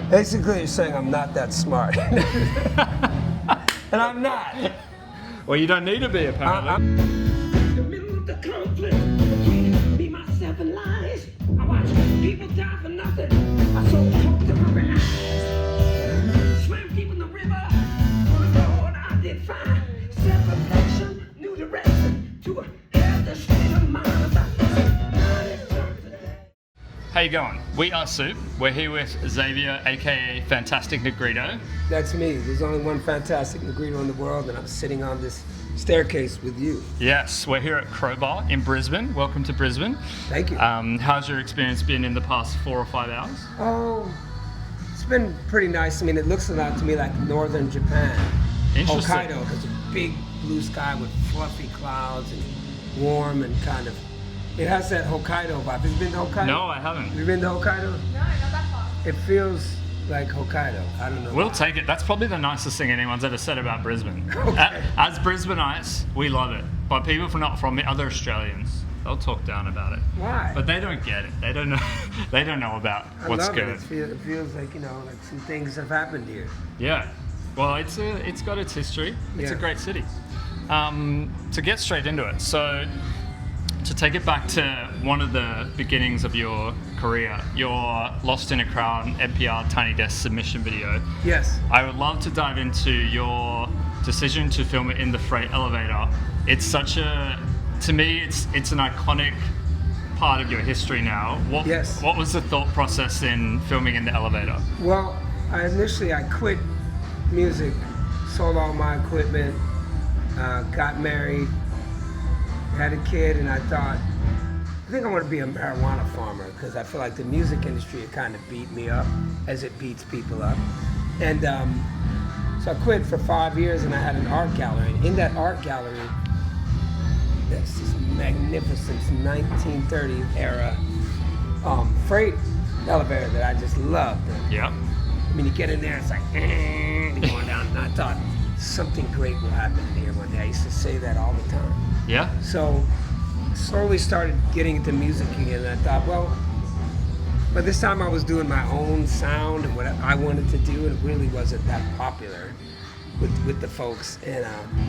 Basically, you're saying I'm not that smart. And I'm not. Well, you don't need to be, apparently. In the middle of the conflict between me, myself, and lies, I watch people die for nothing. I sold hope to hungry eyes. Swam deep in the river. On the road, I did find self-reflection, new direction to a healthy state of mind. How you going? We are Soup. We're here with Xavier, aka Fantastic Negrito. That's me. There's only one fantastic Negrito in the world, and I'm sitting on this staircase with you. Yes, we're here at Crowbar in Brisbane. Welcome to Brisbane. Thank you. How's your experience been in the past 4 or 5 hours? Oh, it's been pretty nice. I mean, it looks a lot to me like northern Japan. Interesting. Hokkaido has a big blue sky with fluffy clouds and warm and kind of. It has that Hokkaido vibe. Have you been to Hokkaido? No, I haven't. Have you been to Hokkaido? No, not that far. It feels like Hokkaido. I don't know. We'll take it. That's probably the nicest thing anyone's ever said about Brisbane. Okay. As Brisbaneites, we love it. But people from not from it, other Australians, they'll talk down about it. Why? But they don't get it. They don't know. They don't know about what's I love good. It feels like, you know, like some things have happened here. Yeah. Well, it's got its history. It's a Yeah. great city. To get straight into it, so to take it back to one of the beginnings of your career, your Lost in a Crowd NPR Tiny Desk submission video. Yes. I would love to dive into your decision to film it in the freight elevator. It's such a, to me, it's an iconic part of your history now. Yes. What was the thought process in filming in the elevator? Well, I quit music, sold all my equipment, got married, had a kid, and I thought, I think I want to be a marijuana farmer because I feel like the music industry had kind of beat me up as it beats people up. And so I quit for 5 years, and I had an art gallery. And in that art gallery, there's this magnificent 1930s era freight elevator that I just loved. And, Yeah. I mean, you get in there, it's like, going down. And I thought, something great will happen in here one day. I used to say that all the time. Yeah. So slowly started getting into music again, and I thought, well, by this time I was doing my own sound and what I wanted to do, and it really wasn't that popular with the folks. And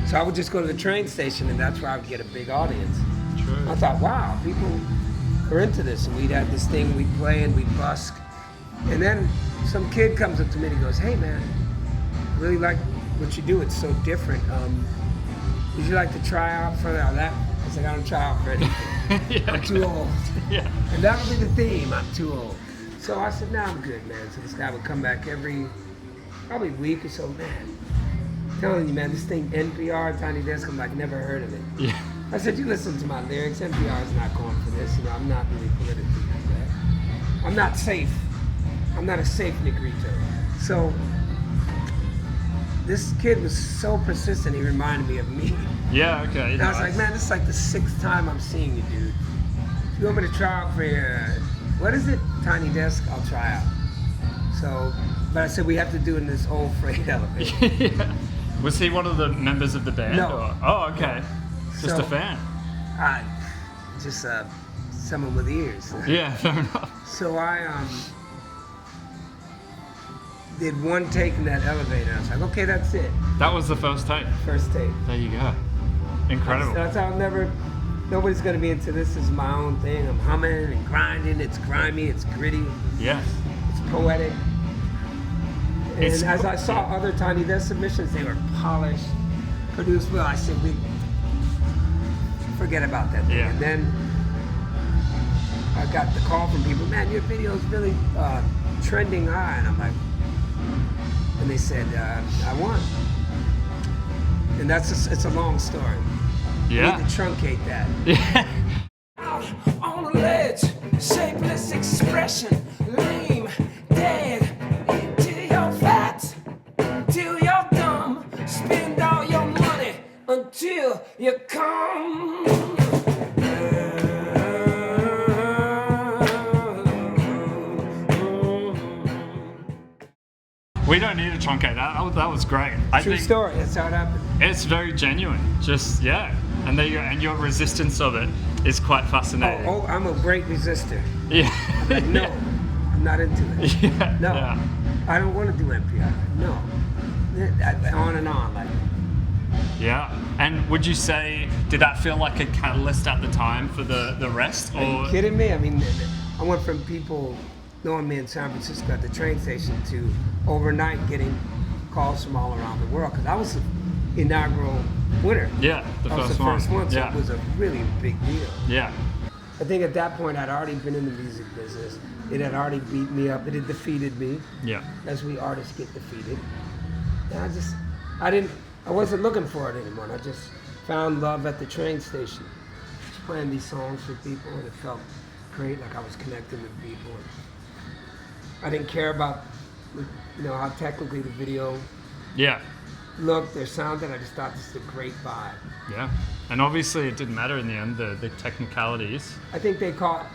so I would just go to the train station, and that's where I would get a big audience. True. I thought, wow, people are into this, and we'd have this thing, we'd play and we'd busk. And then some kid comes up to me and he goes, hey man, I really like what you do, it's so different. Would you like to try out for that? I was like, I don't try out for anything. Yeah, I'm too old. Yeah. And that'll be the theme, I'm too old. So I said, nah, I'm good, man. So this guy would come back every probably week or so, man. I'm telling you, man, this thing, NPR, Tiny Desk, I'm like, never heard of it. Yeah. I said, you listen to my lyrics, NPR is not going for this. You know, I'm not really politically correct. I'm not safe. I'm not a safe Negrito. So this kid was so persistent, he reminded me of me. Yeah, okay. And I was like, man, this is like the 6th time I'm seeing you, dude. If you want me to try out for your, what is it? Tiny Desk, I'll try out. So, but I said, we have to do it in this old freight elevator. Yeah. Was he one of the members of the band? No. Or? Oh, okay. Just So- a fan. Just someone with ears. Yeah, fair enough. So I did one take in that elevator. I was like, okay, that's it. That was the first take. First take. There you go. Incredible. That's how nobody's gonna be into this. This is my own thing. I'm humming and grinding. It's grimy, it's gritty, Yes. it's poetic. And It's as I saw other Tiny Desk submissions, they were polished, produced well. I said, we forget about that thing. Yeah. And then I got the call from people, man, your video is really trending high. And I'm like, and they said, I won. And it's a long story. Yeah. We need to truncate that. Yeah. Out on a ledge, shapeless expression, lame, dead, till you're fat, till you're dumb, spend all your money until you come. We don't need to truncate that. That was great. I True think story, that's how it happened. it's very genuine. Just, yeah. And there you go. And your resistance of it is quite fascinating. Oh, I'm a great resistor. Yeah. Like, no, I'm not into it. Yeah. No, Yeah. I don't want to do NPR. No, on and on. Like, Yeah. And would you say, did that feel like a catalyst at the time for the rest? are you kidding me? I mean, I went from people knowing me in San Francisco at the train station to overnight getting calls from all around the world, because I was the inaugural winner. Yeah, the I was first the first one, so Yeah. it was a really big deal. Yeah. I think at that point I'd already been in the music business. It had already beat me up. It had defeated me, Yeah. as we artists get defeated. And I wasn't looking for it anymore. And I just found love at the train station, just playing these songs for people, and it felt great, like I was connecting with people. And I didn't care about, how technically the video Yeah. looked or sounded. I just thought this is a great vibe. Yeah. And obviously it didn't matter in the end, the technicalities. I think they got it.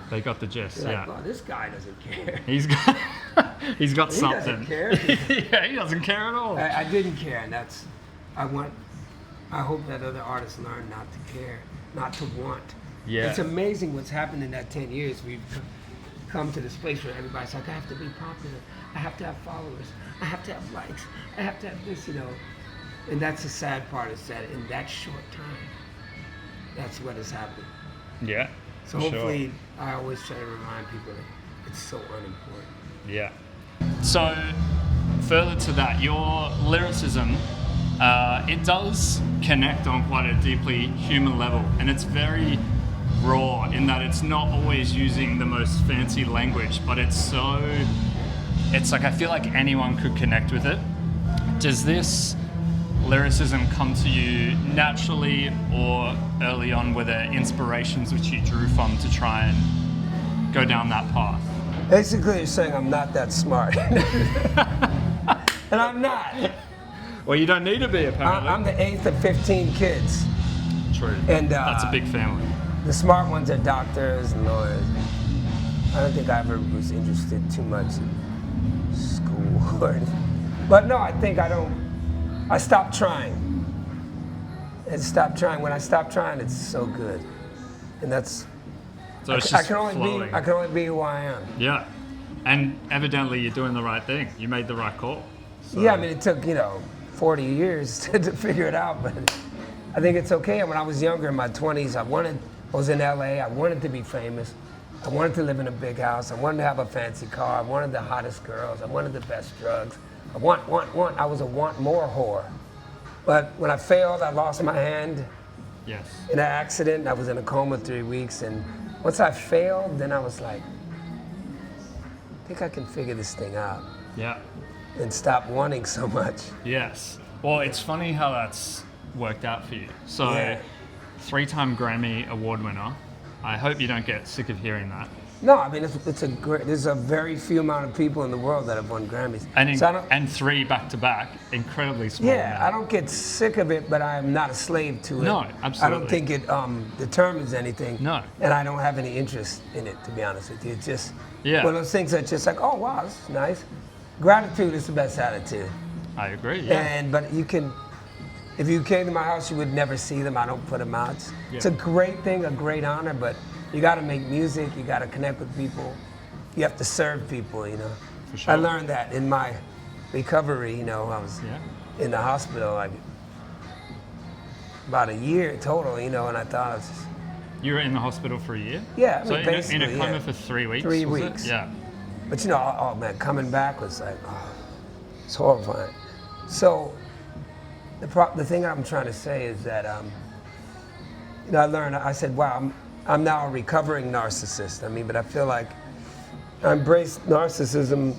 They got the gist, They're yeah. like, oh, this guy doesn't care. He's got he's got He something. doesn't care. Yeah, he doesn't care at all. I didn't care, and I hope that other artists learn not to care, not to want. Yeah. It's amazing what's happened in that 10 years. We've come to this place where everybody's like, I have to be popular, I have to have followers, I have to have likes, I have to have this, And that's the sad part, is that in that short time, that's what has happened. Yeah. So for sure. hopefully, I always try to remind people that it's so unimportant. Yeah. So, further to that, your lyricism, it does connect on quite a deeply human level, and it's very raw in that it's not always using the most fancy language, but it's like I feel like anyone could connect with it. Does this lyricism come to you naturally, or early on were there inspirations which you drew from to try and go down that path? Basically, you're saying I'm not that smart. And I'm not. Well, you don't need to be, apparently. I'm the 8th of 15 kids. True. And that's a big family. The smart ones are doctors and lawyers. I don't think I ever was interested too much in school or anything. But no, I think I stopped trying. And stopped trying. When I stop trying, it's so good. And that's, So it's I just can only flowing. be who I am. Yeah. And evidently you're doing the right thing. You made the right call. So- Yeah, I mean, it took, 40 years to figure it out, but I think it's okay. When I was younger, in my 20s, I was in LA, I wanted to be famous. I wanted to live in a big house. I wanted to have a fancy car. I wanted the hottest girls. I wanted the best drugs. I want. I was a want more whore. But when I failed, I lost my hand Yes. in an accident. I was in a coma 3 weeks. And once I failed, then I was like, I think I can figure this thing out Yeah. and stop wanting so much. Yes. Well, it's funny how that's worked out for you. So, Yeah. 3-time Grammy Award winner. I hope you don't get sick of hearing that. No, I mean, there's a very few amount of people in the world that have won Grammys. And, So I don't- and 3 back-to-back, incredibly small. yeah, amount. I don't get sick of it, but I am not a slave to it. No, I absolutely. don't think it determines anything. No. And I don't have any interest in it, to be honest with you. It's just Yeah. one of those things that's just like, oh, wow, this is nice. Gratitude is the best attitude. I agree, yeah. But you can, if you came to my house, you would never see them. I don't put them out. It's a great thing, a great honor, but you got to make music. You got to connect with people. You have to serve people, For sure. I learned that in my recovery. I was Yeah. in the hospital like about a year total, and I thought I was just, You were in the hospital for a year? yeah, I So mean, in a basically, coma yeah. for 3 weeks? 3 was it? weeks. Yeah. But oh man, coming back was like, it's horrifying. So the thing I'm trying to say is that, I learned, I said, wow, I'm now a recovering narcissist. But I feel like I embraced narcissism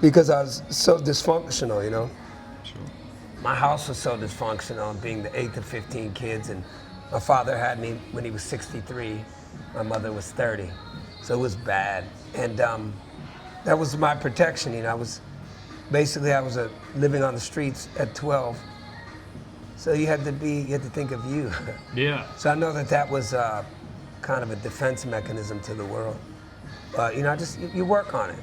because I was so dysfunctional, Sure. My house was so dysfunctional, being the 8th of 15 kids, and my father had me when he was 63, my mother was 30, so it was bad. And that was my protection, I was living on the streets at 12, so you had to think of you. Yeah. So I know that was kind of a defense mechanism to the world. But you work on it.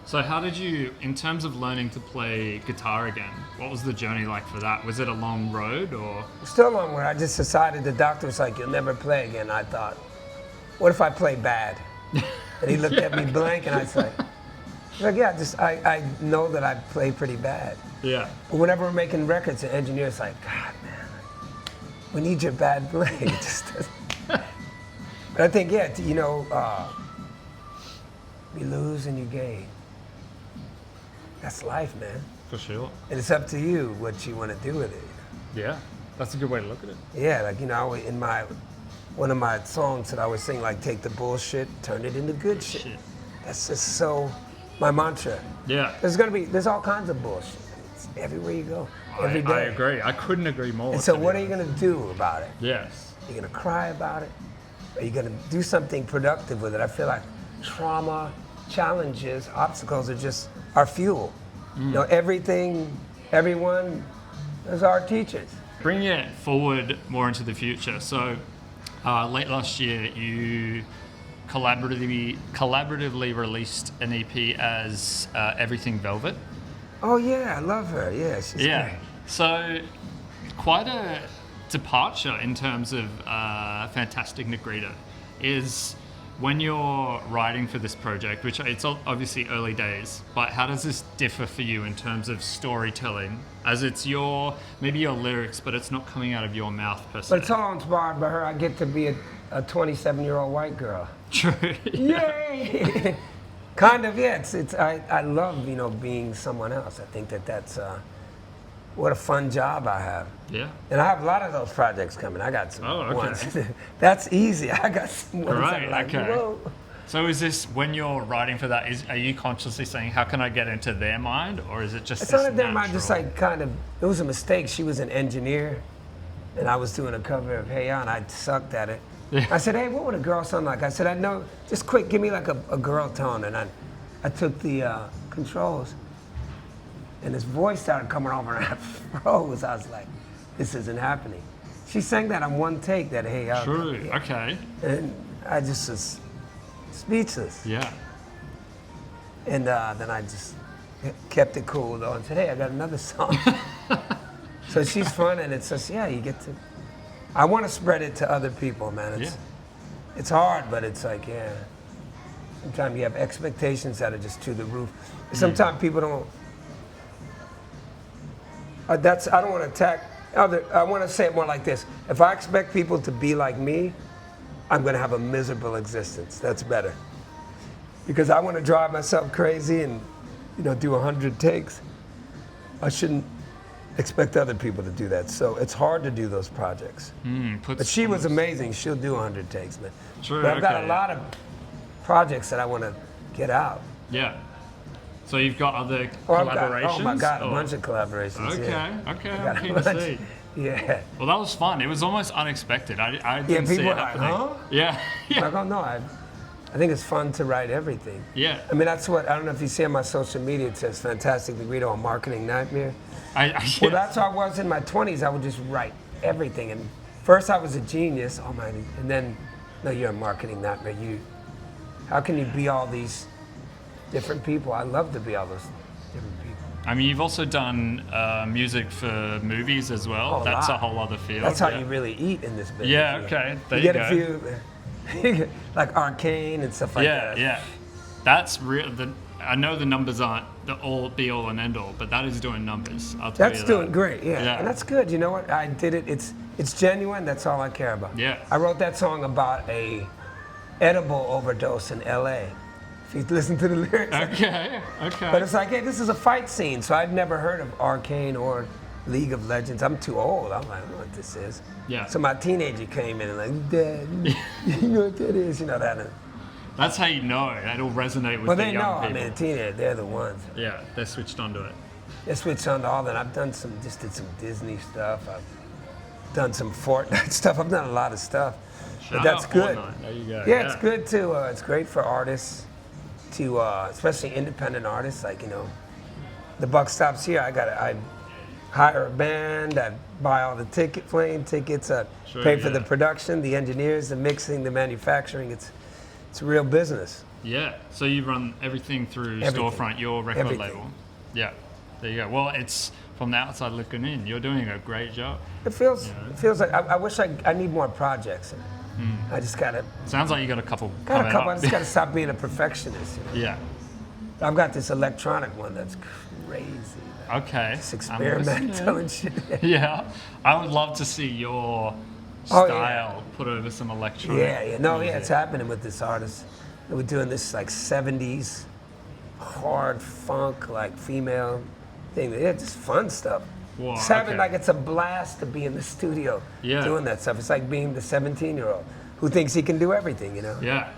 So how did you, in terms of learning to play guitar again, what was the journey like for that? Was it a long road or? Still a long way. I just decided, the doctor was like, you'll never play again. I thought, what if I play bad? And he looked at me blank, and I was like, yeah, I know that I play pretty bad. Yeah. But whenever we're making records, the engineer's like, God, man, we need your bad playing. It just doesn't. But I think, yeah, you know, you lose and you gain. That's life, man. For sure. And it's up to you what you want to do with it. Yeah. That's a good way to look at it. Yeah, like, you know, in one of my songs that I was sing, like, take the bullshit, turn it into good shit. That's just so my mantra. Yeah. There's all kinds of bullshit. It's everywhere you go, every day. I agree. I couldn't agree more. And so what are you going to do about it? Yes. Are you going to cry about it? Are you going to do something productive with it? I feel like trauma, challenges, obstacles are just our fuel. You know, everyone is our teachers. Bring it forward more into the future. So late last year, you collaboratively released an EP as Everything Velvet. Oh yeah, I love her. Yeah, she's great. So quite a departure in terms of Fantastic Negrito is when you're writing for this project, which it's obviously early days, but how does this differ for you in terms of storytelling? As it's maybe your lyrics, but it's not coming out of your mouth per se. But it's all inspired by her. I get to be a 27-year-old white girl. True. Yay! Kind of, yeah. I love, you know, being someone else. I think that's what a fun job I have. Yeah. And I have a lot of those projects coming. I got some ones. Okay. That's easy. I got some ones that are like, okay. whoa. So is this, when you're writing for that, are you consciously saying, how can I get into their mind? Or is it just It's this not their mind, natural? just like kind of, it was a mistake. She was an engineer, and I was doing a cover of Hey Ya, and I sucked at it. Yeah. I said, hey, what would a girl sound like? I said, I know, just quick, give me like a girl tone. And I took the controls, and this voice started coming over, and I froze. I was like, this isn't happening. She sang that on one take, that Hey Ya. True, okay. And I just was speechless. Yeah. And then I just kept it cool, though, and said, hey, I got another song. So she's fun, and it's just, yeah, you get to, I want to spread it to other people, man. It's hard, but it's like, yeah. Sometimes you have expectations that are just to the roof. Sometimes people don't, I don't want to attack I want to say it more like this. If I expect people to be like me, I'm going to have a miserable existence. That's better. Because I want to drive myself crazy and, you know, do 100 takes. I shouldn't expect other people to do that. So it's hard to do those projects. But she was amazing. She'll do 100 takes, man. True, but I've got a lot of projects that I want to get out. Yeah. So you've got other collaborations? Oh my God, a bunch of collaborations. Okay, yeah. okay, I'm keen to see. Yeah. Well, that was fun. It was almost unexpected. I didn't see people it are like, happening. huh? Yeah. Like, oh no, I think it's fun to write everything. Yeah. I mean, that's what, I don't know if you see on my social media, it says Fantastic Negrito on Marketing Nightmare. Well, that's how I was in my 20s. I would just write everything. And first I was a genius, and then, no, you're a marketing nightmare. How can you be all these different people? I love to be all those different people. I mean, you've also done music for movies as well. That's a whole other field. That's how you really eat in this business. Yeah, okay. There you you get a few, like Arcane and stuff like that. Yeah. That's real. I know the numbers aren't the all be all and end all, but that is doing numbers. I'll tell you that. That's doing great, yeah. And that's good. You know what? I did it. It's genuine. That's all I care about. Yeah. I wrote that song about a edible overdose in LA. If you listen to the lyrics. Okay. But it's like, hey, this is a fight scene. So I'd never heard of Arcane or League of Legends. I'm too old. I'm like, I don't know what this is. Yeah. So my teenager came in and like, Dad, you know what that is? You know that. That's how you know. It'll resonate with Well, the they young know. people. I mean, the teenagers, they're the ones. Yeah, they're switched onto it. They switched on to all that. I've done did some Disney stuff. I've done some Fortnite stuff. I've done a lot of stuff. But that's good. Fortnite. There you go. Yeah, it's good too. It's great for artists, especially independent artists. Like, you know, the buck stops here. I hire a band. I buy all the plane tickets. I pay for the production, the engineers, the mixing, the manufacturing. It's a real business. Yeah. So you run everything through Storefront, your record label. Yeah. There you go. Well, it's from the outside looking in. You're doing a great job. It feels like I wish I need more projects. I just gotta Sounds like you got a couple got a coming couple. I up. just gotta stop being a perfectionist. You know? Yeah. I've got this electronic one that's crazy. Okay. It's I'm listening. experimental and shit. Yeah. I would love to see your Oh, style put over some electronic. Yeah, it's happening with this artist. We're doing this like 70s hard funk, like female thing. Yeah, just fun stuff. Whoa, It's having okay. like it's a blast to be in the studio doing that stuff. It's like being the 17-year-old who thinks he can do everything, you know? Yeah.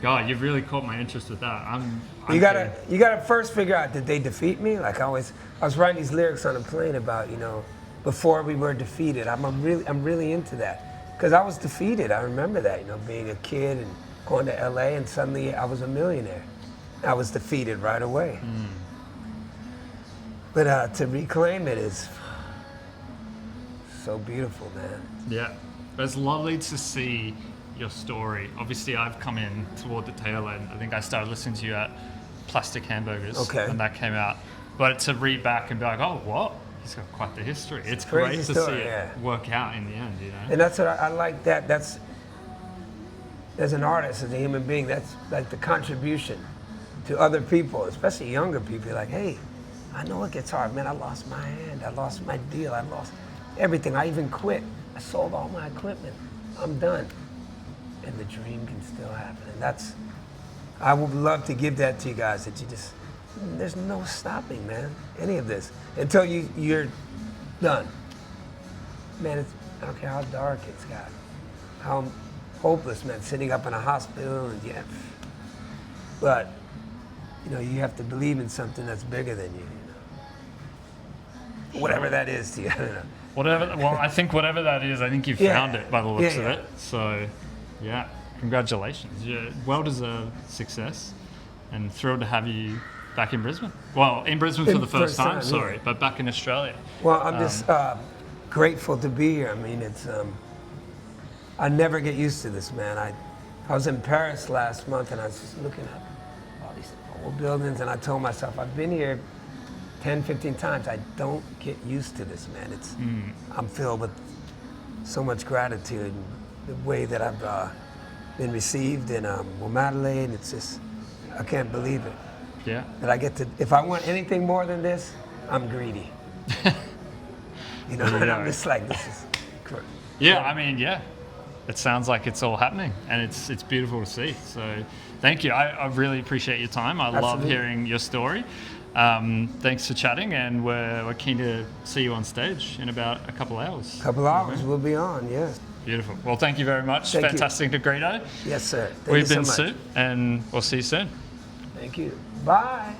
God, you've really caught my interest with that. I'm You gotta first figure out, did they defeat me? Like I was writing these lyrics on a plane about, you know, before we were defeated. I'm really into that because I was defeated. I remember that, you know, being a kid and going to LA and suddenly I was a millionaire. I was defeated right away. But to reclaim it is so beautiful, man. Yeah. It's lovely to see your story. Obviously, I've come in toward the tail end. I think I started listening to you at Plastic Hamburgers when that came out. But to read back and be like, oh, what? He's got quite the history. It's great to see it work out in the end, you know? And that's what I like that. That's, as an artist, as a human being, that's like the contribution to other people, especially younger people. You're like, hey, I know it gets hard, man. I lost my hand. I lost my deal. I lost everything. I even quit. I sold all my equipment. I'm done. And the dream can still happen. And that's, I would love to give that to you guys, that you just, there's no stopping, man, any of this, until you're done. Man, I don't care how dark it's got, how hopeless, man, sitting up in a hospital, and but, you know, you have to believe in something that's bigger than you, you know? Whatever that is to you, I don't know. Well, I think whatever that is, I think you've found it by the looks of it. So, yeah, congratulations. Yeah, well-deserved success, and thrilled to have you back in Brisbane. Well, in Brisbane for the first time, but back in Australia. Well, I'm just grateful to be here. I mean, it's, I never get used to this, man. I was in Paris last month, and I was just looking at all these old buildings, and I told myself, I've been here 10, 15 times. I don't get used to this, man. It's, I'm filled with so much gratitude, and the way that I've been received in Adelaide. It's just, I can't believe it. Yeah. That I get to, if I want anything more than this, I'm greedy. You know, and I'm just like, this is great. Yeah, I mean, yeah. It sounds like it's all happening, and it's beautiful to see. So thank you. I really appreciate your time. I love hearing your story. Thanks for chatting, and we're keen to see you on stage in about a couple hours. Couple hours, we'll be on, yeah. Beautiful. Well, thank you very much. Thank Fantastic, Negrito. Yes, sir. We've been Soup, and we'll see you soon. Thank you. Bye.